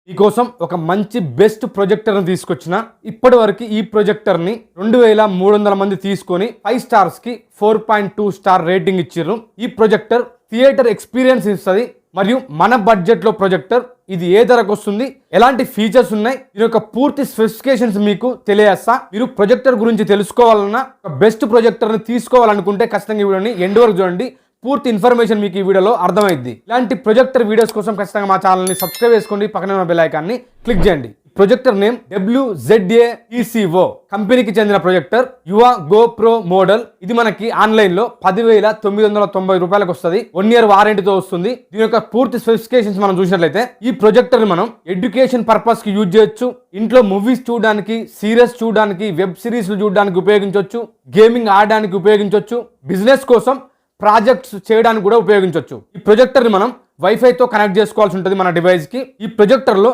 మీకోసం ఒక మంచి బెస్ట్ ప్రొజెక్టర్ని తీసుకొచ్చిన. ఇప్పటి వరకు ఈ ప్రొజెక్టర్ని 2300 మంది తీసుకొని 5 స్టార్స్కి 4.2 స్టార్ రేటింగ్ ఇచ్చిర్రు. ఈ ప్రొజెక్టర్ థియేటర్ ఎక్స్పీరియన్స్ ఇస్తుంది. మరియు మన బడ్జెట్లో ప్రొజెక్టర్ ఇది ఏ ధరకు వస్తుంది, ఎలాంటి ఫీచర్స్ ఉన్నాయి, దీని యొక్క పూర్తి స్పెసిఫికేషన్స్ మీకు తెలియజేస్తా. మీరు ప్రొజెక్టర్ గురించి తెలుసుకోవాలన్నా, ఒక బెస్ట్ ప్రొజెక్టర్ని తీసుకోవాలనుకుంటే ఖచ్చితంగా ఈ వీడియోని ఎండ్ వరకు చూడండి. పూర్తి ఇన్ఫర్మేషన్ మీకు ఈ వీడియోలో అర్థమైంది. ఇలాంటి ప్రొజెక్టర్ వీడియోస్ కోసం ఖచ్చితంగా మా ఛానల్ని సబ్స్క్రైబ్ చేసుకోండి, పక్కనే ఉన్న బెల్ ఐకాన్ని క్లిక్ చేయండి. ప్రొజెక్టర్ నేమ్ WZA-ECO కంపెనీకి చెందిన ప్రొజెక్టర్ యువ గోప్రో మోడల్. ఇది మనకి ఆన్లైన్ లో 10,990 రూపాయలకు వస్తుంది. 1 year వారంటీతో వస్తుంది. దీని యొక్క పూర్తి స్పెసిఫికేషన్స్ మనం చూసినట్లయితే ఈ ప్రొజెక్టర్ ని మనం ఎడ్యుకేషన్ పర్పస్ కి యూజ్ చేయొచ్చు, ఇంట్లో మూవీస్ చూడడానికి, సీరీస్ చూడడానికి, వెబ్ సిరీస్ చూడడానికి ఉపయోగించవచ్చు, గేమింగ్ ఆడడానికి ఉపయోగించవచ్చు, బిజినెస్ కోసం ప్రాజెక్ట్స్ చేయడానికి కూడా ఉపయోగించవచ్చు. ఈ ప్రొజెక్టర్ ని మనం వైఫై తో కనెక్ట్ చేసుకోవాల్సి ఉంటుంది మన డివైస్ కి. ఈ ప్రొజెక్టర్ లో